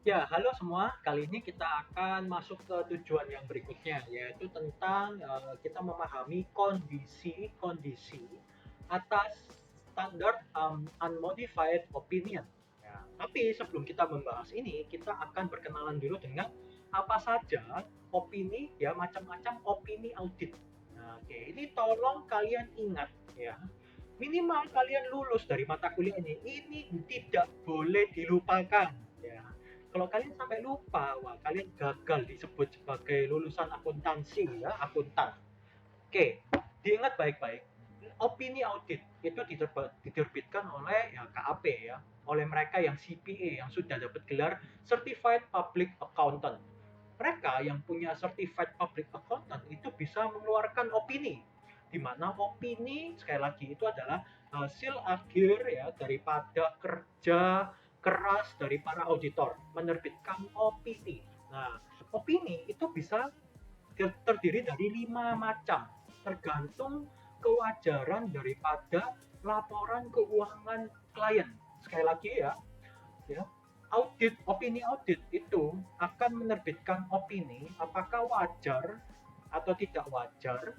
Ya, halo semua. Kali ini kita akan masuk ke tujuan yang berikutnya, yaitu tentang kita memahami kondisi-kondisi atas standar unmodified opinion. Ya, tapi sebelum kita membahas ini, kita akan berkenalan dulu dengan apa saja opini, ya macam-macam opini audit. Nah, oke, ini tolong kalian ingat ya. Minimal kalian lulus dari mata kuliah ini tidak boleh dilupakan. Ya, kalau kalian sampai lupa, wah kalian gagal disebut sebagai lulusan akuntansi ya, akuntan. Oke, diingat baik-baik. Opini audit itu diterbitkan oleh ya, KAP ya, oleh mereka yang CPA yang sudah dapat gelar Certified Public Accountant. Mereka yang punya Certified Public Accountant itu bisa mengeluarkan opini, di mana opini sekali lagi itu adalah hasil akhir ya daripada kerja keras dari para auditor menerbitkan opini. Nah, opini itu bisa terdiri dari 5 macam, tergantung kewajaran daripada laporan keuangan klien. Sekali lagi ya, opini audit itu akan menerbitkan opini apakah wajar atau tidak wajar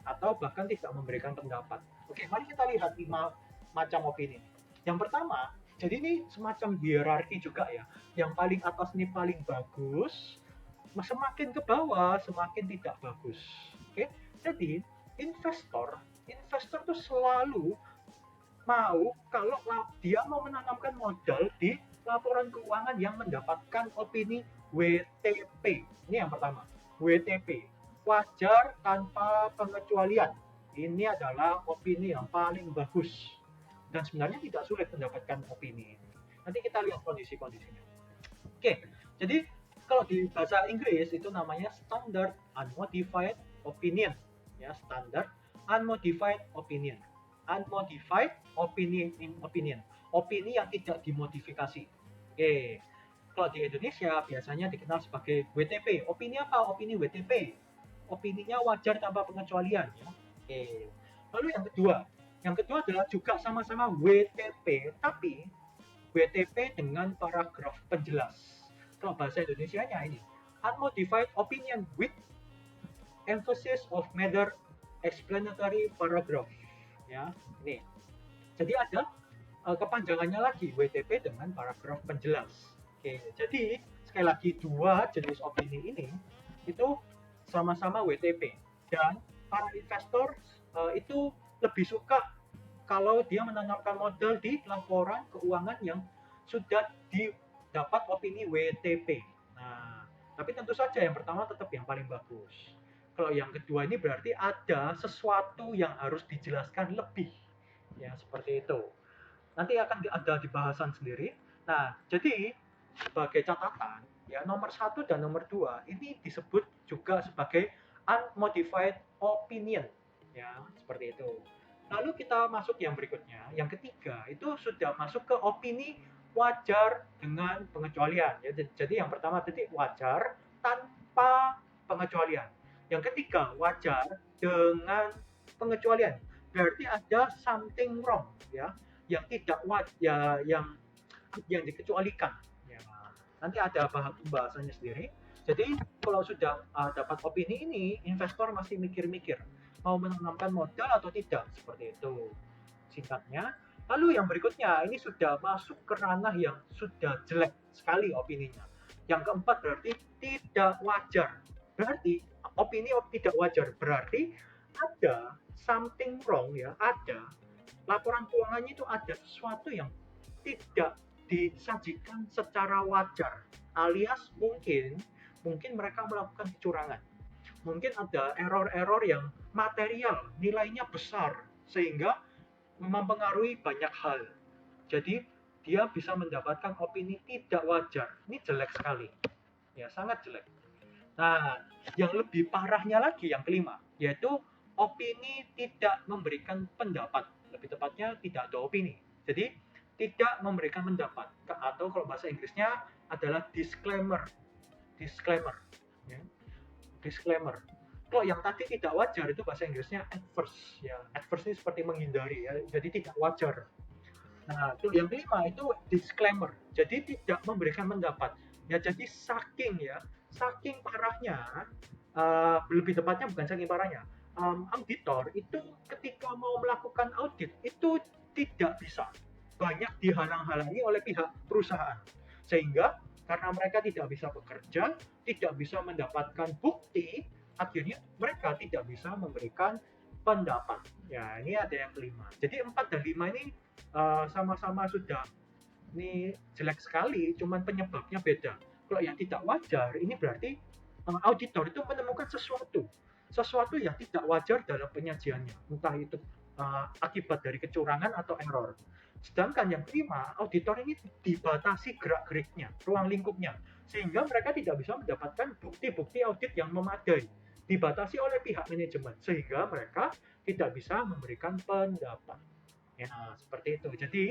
atau bahkan tidak memberikan pendapat. Oke, mari kita lihat 5 macam opini. Yang pertama, jadi ini semacam hierarki juga ya. Yang paling atas ini paling bagus, semakin ke bawah semakin tidak bagus. Oke, jadi investor investor tuh selalu mau kalau dia mau menanamkan modal di laporan keuangan yang mendapatkan opini WTP. Ini yang pertama, WTP, wajar tanpa pengecualian. Ini adalah opini yang paling bagus dan sebenarnya tidak sulit mendapatkan opini ini. Nanti kita lihat kondisi-kondisinya. Oke, jadi kalau di bahasa Inggris itu namanya standard unmodified opinion, ya standard unmodified opinion, unmodified opinion, opini yang tidak dimodifikasi. Oke, kalau di Indonesia biasanya dikenal sebagai WTP. Opini apa? Opini WTP. Opininya wajar tanpa pengecualian, ya. Oke. Lalu yang kedua adalah juga sama-sama WTP, tapi WTP dengan paragraf penjelas. Kalau bahasa Indonesianya ini, unmodified opinion with emphasis of matter explanatory paragraph. Ya, ini. Jadi ada kepanjangannya lagi WTP dengan paragraf penjelas. Oke, jadi sekali lagi dua jenis opini ini itu sama-sama WTP dan para investor itu lebih suka kalau dia menanamkan modal di laporan keuangan yang sudah didapat opini WTP. Nah, tapi tentu saja yang pertama tetap yang paling bagus. Kalau yang kedua ini berarti ada sesuatu yang harus dijelaskan lebih. Ya, seperti itu. Nanti akan ada di bahasan sendiri. Nah, jadi sebagai catatan, ya nomor satu dan nomor dua ini disebut juga sebagai unmodified opinion, ya seperti itu. Lalu kita masuk yang berikutnya, yang ketiga itu sudah masuk ke opini wajar dengan pengecualian. Ya, jadi yang pertama tadi wajar tanpa pengecualian. Yang ketiga wajar dengan pengecualian. Berarti ada something wrong ya, yang tidak wajar, yang dikecualikan. Ya, nanti ada pembahasannya sendiri. Jadi kalau sudah dapat opini ini, investor masih mikir-mikir mau menanamkan modal atau tidak, seperti itu singkatnya. Lalu yang berikutnya ini sudah masuk ke ranah yang sudah jelek sekali opininya. Yang keempat berarti tidak wajar. Berarti opini tidak wajar berarti ada something wrong ya, ada laporan keuangannya itu ada sesuatu yang tidak disajikan secara wajar, alias mungkin mereka melakukan kecurangan, mungkin ada error-error yang material nilainya besar sehingga mempengaruhi banyak hal, jadi dia bisa mendapatkan opini tidak wajar. Ini jelek sekali ya, sangat jelek. Nah, yang lebih parahnya lagi yang kelima, yaitu opini tidak memberikan pendapat. Lebih tepatnya tidak ada opini. Jadi, tidak memberikan pendapat. Atau kalau bahasa Inggrisnya adalah disclaimer. Disclaimer. Ya. Disclaimer. Kalau yang tadi tidak wajar itu bahasa Inggrisnya adverse. Ya. Adverse ini seperti menghindari. Ya. Jadi tidak wajar. Nah, itu yang kelima itu disclaimer. Jadi tidak memberikan pendapat. Ya jadi saking parahnya, lebih tepatnya bukan saking parahnya, auditor itu ketika mau melakukan audit itu tidak bisa, banyak dihalang-halangi oleh pihak perusahaan. Sehingga karena mereka tidak bisa bekerja, tidak bisa mendapatkan bukti, akhirnya mereka tidak bisa memberikan pendapat. Ya, ini ada yang kelima. Jadi 4 dan 5 ini sama-sama sudah ini jelek sekali, cuman penyebabnya beda. Kalau yang tidak wajar, ini berarti auditor itu menemukan sesuatu yang tidak wajar dalam penyajiannya, entah itu akibat dari kecurangan atau error. Sedangkan yang kelima, auditor ini dibatasi gerak-geriknya, ruang lingkupnya, sehingga mereka tidak bisa mendapatkan bukti-bukti audit yang memadai. Dibatasi oleh pihak manajemen, sehingga mereka tidak bisa memberikan pendapat. Ya, seperti itu. Jadi,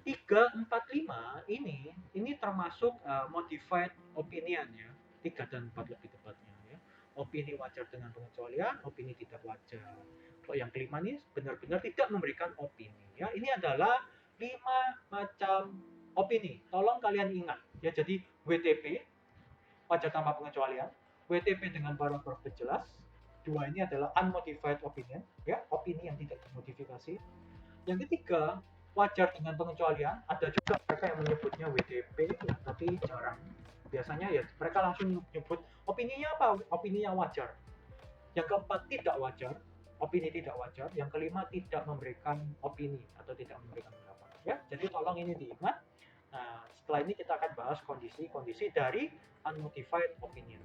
3, 4, 5 ini termasuk modified opinion ya. 3 dan 4 lebih tepatnya ya. Opini wajar dengan pengecualian, opini tidak wajar. Kalau yang kelima ini benar-benar tidak memberikan opini ya. Ini adalah 5 macam opini. Tolong kalian ingat ya. Jadi WTP wajar tanpa pengecualian, WTP dengan paragraf jelas. Dua ini adalah unmodified opinion ya, opini yang tidak dimodifikasi. Yang ketiga, wajar dengan pengecualian. Ada juga mereka yang menyebutnya WTP, ya, tapi jarang. Biasanya ya mereka langsung menyebut opininya apa? Opini yang wajar. Yang keempat, tidak wajar. Opini tidak wajar. Yang kelima, tidak memberikan opini atau tidak memberikan pendapat. Ya, jadi tolong ini diingat. Nah, setelah ini kita akan bahas kondisi-kondisi dari unmodified opinion.